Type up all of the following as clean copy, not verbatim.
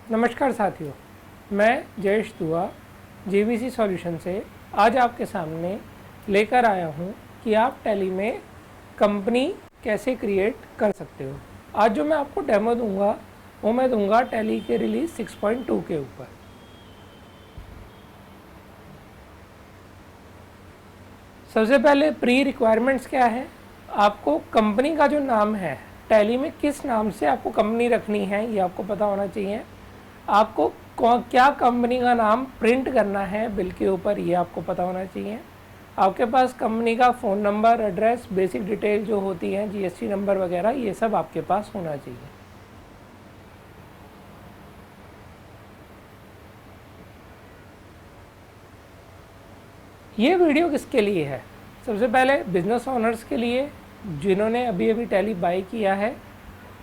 नमस्कार साथियों, मैं जयेश दुआ जेवीसी सॉल्यूशन से आज आपके सामने लेकर आया हूं कि आप टैली में कंपनी कैसे क्रिएट कर सकते हो। आज जो मैं आपको डेमो दूंगा वो मैं दूंगा टैली के रिलीज 6.2 के ऊपर। सबसे पहले प्री रिक्वायरमेंट्स क्या है, आपको कंपनी का जो नाम है टैली में किस नाम से आपको कंपनी रखनी है ये आपको पता होना चाहिए। आपको क्या कंपनी का नाम प्रिंट करना है बिल के ऊपर ये आपको पता होना चाहिए। आपके पास कंपनी का phone number, address, basic detail जो होती हैं, जीएसटी नंबर वगैरह, ये सब आपके पास होना चाहिए। ये वीडियो किसके लिए है? सबसे पहले बिजनेस ओनर्स के लिए जिन्होंने अभी अभी टैली बाई किया है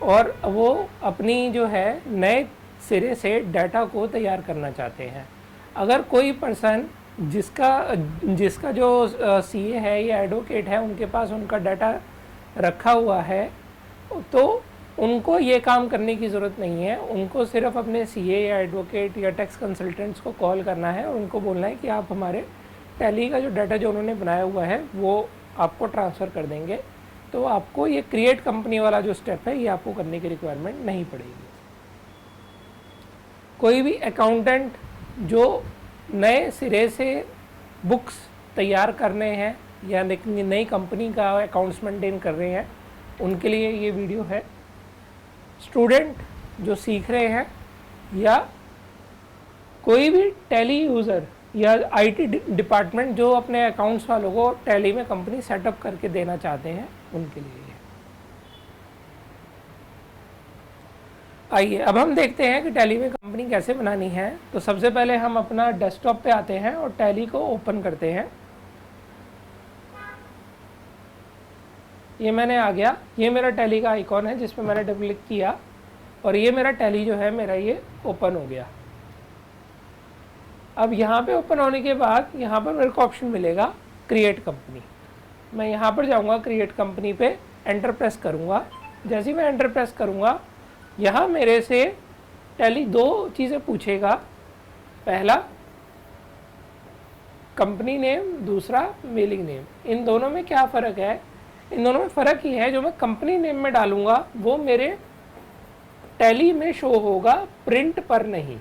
और वो अपनी जो है नए सिरे से डाटा को तैयार करना चाहते हैं। अगर कोई पर्सन जिसका जो सीए है या एडवोकेट है उनके पास उनका डाटा रखा हुआ है तो उनको ये काम करने की ज़रूरत नहीं है। उनको सिर्फ अपने सीए या एडवोकेट या टैक्स कंसल्टेंट्स को कॉल करना है और उनको बोलना है कि आप हमारे टैली का जो डाटा जो उन्होंने बनाया हुआ है वो आपको ट्रांसफ़र कर देंगे। तो आपको ये क्रिएट कंपनी वाला जो स्टेप है ये आपको करने की रिक्वायरमेंट नहीं पड़ेगी। कोई भी अकाउंटेंट जो नए सिरे से बुक्स तैयार करने हैं या नई कंपनी का अकाउंट्स मेंटेन कर रहे हैं उनके लिए ये वीडियो है। स्टूडेंट जो सीख रहे हैं या कोई भी टैली यूज़र या आईटी डिपार्टमेंट जो अपने अकाउंट्स वालों को टैली में कंपनी सेटअप करके देना चाहते हैं उनके लिए। आइए अब हम देखते हैं कि टैली में कंपनी कैसे बनानी है। तो सबसे पहले हम अपना डेस्कटॉप पे आते हैं और टैली को ओपन करते हैं। ये मैंने आ गया, ये मेरा टैली का आइकॉन है जिस पे मैंने डबल क्लिक किया और ये मेरा टैली जो है मेरा ये ओपन हो गया। अब यहाँ पे ओपन होने के बाद यहाँ पर मेरे को ऑप्शन मिलेगा क्रिएट कंपनी। मैं यहाँ पर जाऊँगा, क्रिएट कंपनी पे एंटर प्रेस करूँगा। जैसे ही मैं एंटर प्रेस करूँगा यहाँ मेरे से टैली दो चीज़ें पूछेगा। पहला कंपनी नेम, दूसरा मेलिंग नेम। इन दोनों में क्या फ़र्क है? इन दोनों में फ़र्क ही है जो मैं कंपनी नेम में डालूँगा वो मेरे टैली में शो होगा, प्रिंट पर नहीं।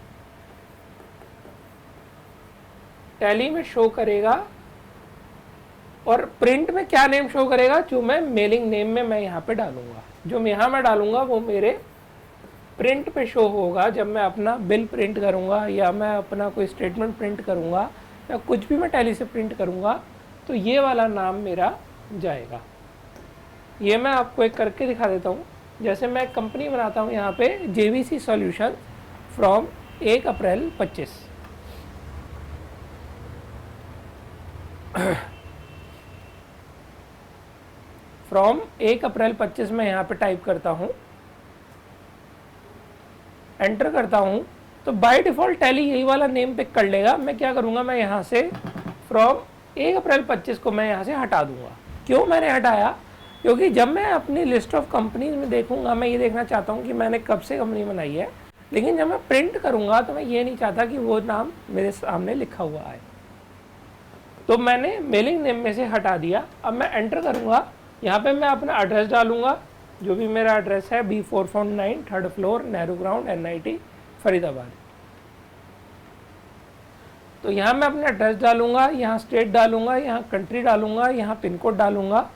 टैली में शो करेगा और प्रिंट में क्या नेम शो करेगा? जो मैं मेलिंग नेम में मैं यहाँ पे डालूँगा, जो यहाँ मैं डालूँगा वो मेरे प्रिंट पे शो होगा। जब मैं अपना बिल प्रिंट करूँगा या मैं अपना कोई स्टेटमेंट प्रिंट करूँगा या कुछ भी मैं टैली से प्रिंट करूँगा तो ये वाला नाम मेरा जाएगा। ये मैं आपको एक करके दिखा देता हूँ। जैसे मैं कंपनी बनाता हूँ यहाँ पे JVC solution from 1 April 25। From 1 अप्रैल 25 में यहाँ पे टाइप करता हूँ, एंटर करता हूँ तो बाय डिफ़ॉल्ट टैली यही वाला नेम पिक कर लेगा। मैं क्या करूँगा, मैं यहाँ से फ्रॉम 1 अप्रैल 25 को मैं यहाँ से हटा दूँगा। क्यों मैंने हटाया? क्योंकि जब मैं अपनी लिस्ट ऑफ कंपनीज में देखूँगा मैं ये देखना चाहता हूँ कि मैंने कब से कंपनी बनाई है, लेकिन जब मैं प्रिंट करूँगा तो मैं ये नहीं चाहता कि वो नाम मेरे सामने लिखा हुआ आए। तो मैंने मेलिंग नेम में से हटा दिया। अब मैं एंटर करूँगा, यहाँ पर मैं अपना एड्रेस डालूँगा, जो भी मेरा एड्रेस है B449 3rd floor Nehru ground NIT Faridabad. तो यहाँ मैं अपना एड्रेस डालूँगा, यहाँ स्टेट डालूँगा, यहाँ कंट्री डालूँगा, यहाँ पिन कोड डालूँगा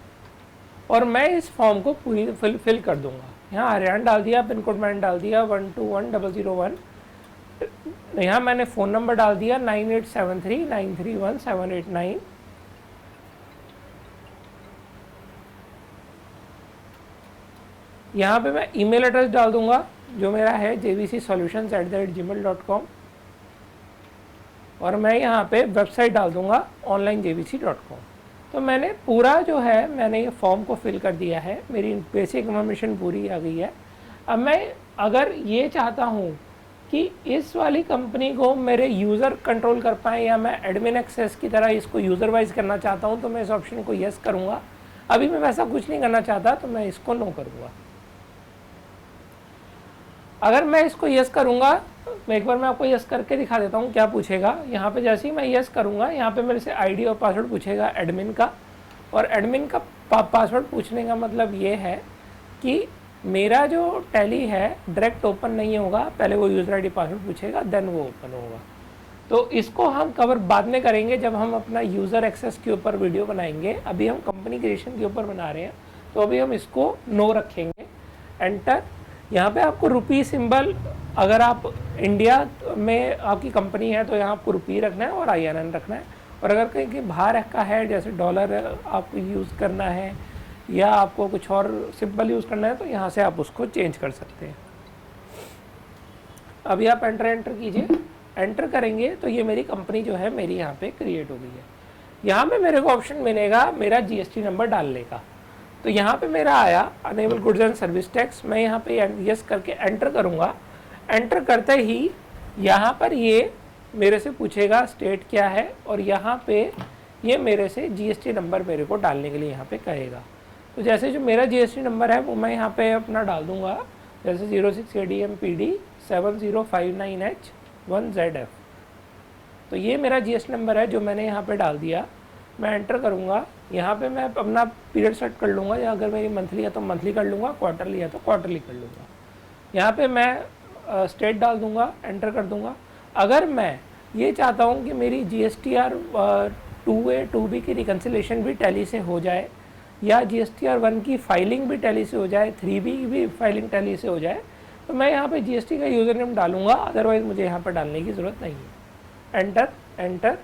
और मैं इस फॉर्म को पूरी फिल कर दूँगा। यहाँ हरियाणा डाल दिया, पिन कोड मैंने डाल दिया 121001। यहाँ मैंने फ़ोन नंबर डाल दिया 9873931789। यहाँ पे मैं ईमेल एड्रेस डाल दूँगा जो मेरा है jvcsolutions@gmail.com और मैं यहाँ पे वेबसाइट डाल दूँगा onlinejvc.com। तो मैंने पूरा जो है मैंने ये फॉर्म को फिल कर दिया है, मेरी बेसिक इन्फॉर्मेशन पूरी आ गई है। अब मैं अगर ये चाहता हूँ कि इस वाली कंपनी को मेरे यूज़र कंट्रोल कर पाएँ या मैं एडमिन एक्सेस की तरह इसको यूज़र वाइज करना चाहता हूँ तो मैं इस ऑप्शन को येस करूँगा। अभी मैं वैसा कुछ नहीं करना चाहता तो मैं इसको नो करूँगा। अगर मैं इसको यस करूँगा एक बार मैं आपको यस करके दिखा देता हूँ क्या पूछेगा। यहाँ पे जैसे ही मैं यस करूँगा, यहाँ पे मेरे से आईडी और पासवर्ड पूछेगा एडमिन का, और एडमिन का पासवर्ड पूछने का मतलब ये है कि मेरा जो टैली है डायरेक्ट ओपन नहीं होगा, पहले वो यूज़र आईडी पासवर्ड पूछेगा, देन वो ओपन होगा। तो इसको हम कवर बाद में करेंगे जब हम अपना यूज़र एक्सेस के ऊपर वीडियो बनाएंगे। अभी हम कंपनी क्रिएशन के ऊपर बना रहे हैं, तो अभी हम इसको नो रखेंगे। एंटर। यहाँ पे आपको रुपी सिंबल, अगर आप इंडिया में आपकी कंपनी है तो यहाँ आपको रुपी रखना है और INN रखना है, और अगर कहीं के बाहर का है जैसे डॉलर आपको यूज़ करना है या आपको कुछ और सिंबल यूज़ करना है तो यहाँ से आप उसको चेंज कर सकते हैं। अभी आप एंटर कीजिए। एंटर करेंगे तो ये मेरी कंपनी जो है मेरी यहाँ पे क्रिएट हो गई है। यहाँ पे मेरे को ऑप्शन मिलेगा मेरा GST नंबर डालने का। तो यहाँ पे मेरा आया enable goods and service tax. मैं यहाँ पे यस करके एंटर करूँगा। एंटर करते ही यहाँ पर ये मेरे से पूछेगा स्टेट क्या है, और यहाँ पे ये मेरे से GST नंबर मेरे को डालने के लिए यहाँ पे कहेगा। तो जैसे जो मेरा GST नंबर है वो मैं यहाँ पे अपना डाल दूँगा, जैसे 06 ADMPD 7059H1ZF। तो ये मेरा GST नंबर है जो मैंने यहाँ पे डाल दिया। मैं एंटर करूँगा। यहाँ पे मैं अपना पीरियड सेट कर लूँगा, या अगर मेरी मंथली है तो मंथली कर लूँगा, क्वार्टरली है तो क्वार्टरली कर लूँगा। यहाँ पे मैं स्टेट डाल दूँगा, एंटर कर दूँगा। अगर मैं ये चाहता हूँ कि मेरी GSTR 2A 2B की रिकन्सिलेशन भी टैली से हो जाए, या GSTR 1 की फाइलिंग भी टैली से हो जाए, 3B की भी फाइलिंग टैली से हो जाए, तो मैं यहाँ पे GST का यूज़र नेम डालूँगा, अदरवाइज़ मुझे यहाँ पर डालने की ज़रूरत नहीं है। एंटर। एंटर।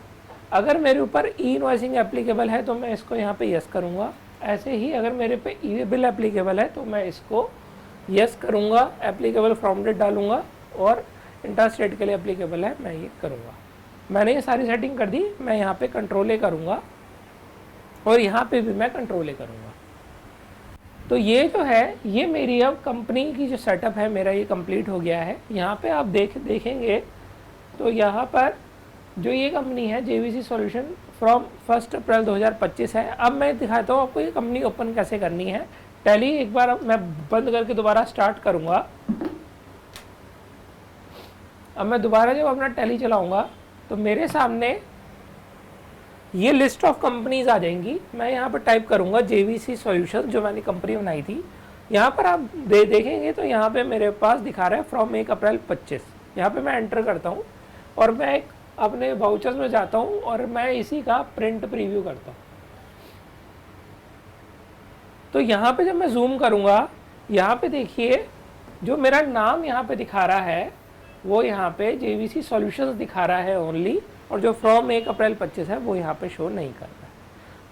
अगर मेरे ऊपर E-इनवॉइसिंग एप्लीकेबल है तो मैं इसको यहाँ पे यस करूँगा। ऐसे ही अगर मेरे पे E-बिल एप्लीकेबल है तो मैं इसको यस करूँगा, एप्लीकेबल फ्रॉम डेट डालूँगा, और इंटर स्टेट के लिए एप्लीकेबल है मैं ये करूँगा। मैंने ये सारी सेटिंग कर दी। मैं यहाँ पे कंट्रोल ए करूँगा, और यहाँ पे भी मैं कंट्रोल ए करूँगा। तो ये जो है ये मेरी अब कंपनी की जो सेटअप है मेरा ये कंप्लीट हो गया है। यहाँ पे आप देखेंगे तो यहाँ पर जो ये कंपनी है JVC सॉल्यूशन फ्रॉम 1 अप्रैल 2025 है। अब मैं दिखाता हूँ आपको ये कंपनी ओपन कैसे करनी है। टैली एक बार मैं बंद करके दोबारा स्टार्ट करूँगा। अब मैं दोबारा जब अपना टैली चलाऊँगा तो मेरे सामने ये लिस्ट ऑफ कंपनीज आ जाएंगी। मैं यहाँ पर टाइप करूँगा JVC सॉल्यूशन, जो मैंने कंपनी बनाई थी। यहाँ पर आप देखेंगे तो यहाँ पे मेरे पास दिखा रहा है फ्रॉम 1 अप्रैल 25। यहाँ पे मैं एंटर करता हूँ और मैं एक अपने वाउचर्स में जाता हूँ और मैं इसी का प्रिंट प्रीव्यू करता हूँ। तो यहाँ पे जब मैं जूम करूँगा, यहाँ पे देखिए जो मेरा नाम यहाँ पे दिखा रहा है वो यहाँ पे JVC सॉल्यूशंस दिखा रहा है ओनली, और जो फ्रॉम 1 अप्रैल 25 है वो यहाँ पे शो नहीं कर रहा है।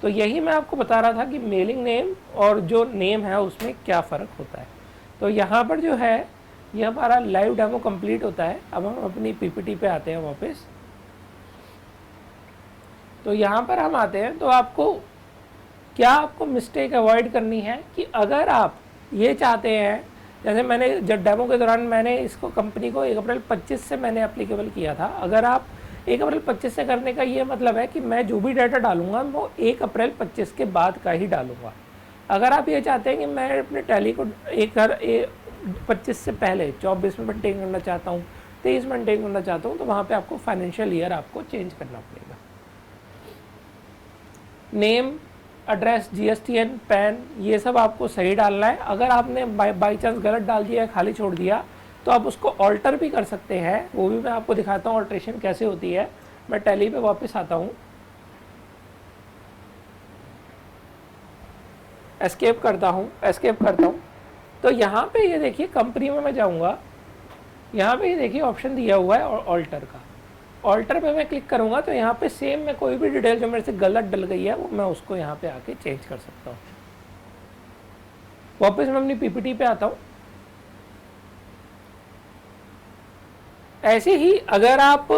तो यही मैं आपको बता रहा था कि मेलिंग नेम और जो नेम है उसमें क्या फ़र्क होता है। तो यहाँ पर जो है ये हमारा लाइव डेमो कंप्लीट होता है। अब हम अपनी PPT पे आते हैं वापस। तो यहाँ पर हम आते हैं तो आपको मिस्टेक अवॉइड करनी है कि अगर आप ये चाहते हैं, जैसे मैंने जब डेमो के दौरान मैंने इसको कंपनी को 1 अप्रैल 25 से मैंने एप्लीकेबल किया था। अगर आप 1 अप्रैल 25 से करने का ये मतलब है कि मैं जो भी डाटा डालूंगा वो 1 अप्रैल 25 के बाद का ही डालूंगा। अगर आप ये चाहते हैं कि मैं अपने टैली को 25 से पहले 24 में मेंटेन करना चाहता हूँ, 23 में मेंटेन करना चाहता हूँ, तो वहाँ पे आपको फाइनेंशियल ईयर आपको चेंज करना पड़ेगा। नेम, एड्रेस, GSTN, पैन, ये सब आपको सही डालना है। अगर आपने बाई चांस गलत डाल दिया, खाली छोड़ दिया, तो आप उसको ऑल्टर भी कर सकते हैं। वो भी मैं आपको दिखाता हूँ ऑल्ट्रेशन कैसे होती है। मैं टैली पे वापस आता हूँ, एस्केप करता हूँ। तो यहाँ पे ये देखिए कंपनी में मैं जाऊँगा, यहाँ पे ये देखिए ऑप्शन दिया हुआ है ऑल्टर का। ऑल्टर पे मैं क्लिक करूँगा तो यहाँ पे सेम मैं कोई भी डिटेल जो मेरे से गलत डल गई है वो मैं उसको यहाँ पे आके चेंज कर सकता हूँ। वापस मैं अपनी PPT पे आता हूँ। ऐसे ही अगर आप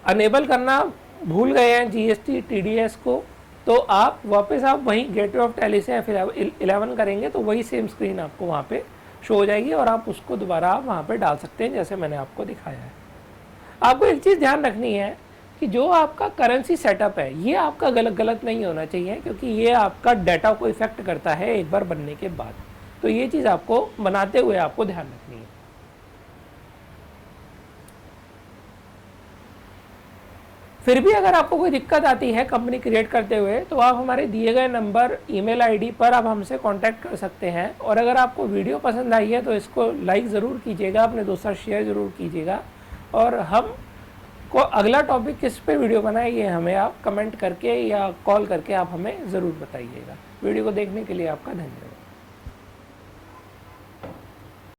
अनेबल करना भूल गए हैं GST TDS को, तो आप वापस आप वहीं गेटवे ऑफ टैली से F11 करेंगे तो वही सेम स्क्रीन आपको वहाँ पे शो हो जाएगी, और आप उसको दोबारा वहाँ पे डाल सकते हैं जैसे मैंने आपको दिखाया है। आपको एक चीज़ ध्यान रखनी है कि जो आपका करेंसी सेटअप है ये आपका गलत नहीं होना चाहिए, क्योंकि ये आपका डाटा को इफेक्ट करता है एक बार बनने के बाद। तो ये चीज़ आपको बनाते हुए आपको ध्यान रखनी है। फिर भी अगर आपको कोई दिक्कत आती है कंपनी क्रिएट करते हुए, तो आप हमारे दिए गए नंबर, ईमेल आईडी पर आप हमसे कांटेक्ट कर सकते हैं। और अगर आपको वीडियो पसंद आई है तो इसको लाइक ज़रूर कीजिएगा, अपने दोस्तों शेयर ज़रूर कीजिएगा। और हम को अगला टॉपिक किस पे वीडियो बनाए, ये हमें आप कमेंट करके या कॉल करके आप हमें ज़रूर बताइएगा। वीडियो को देखने के लिए आपका धन्यवाद।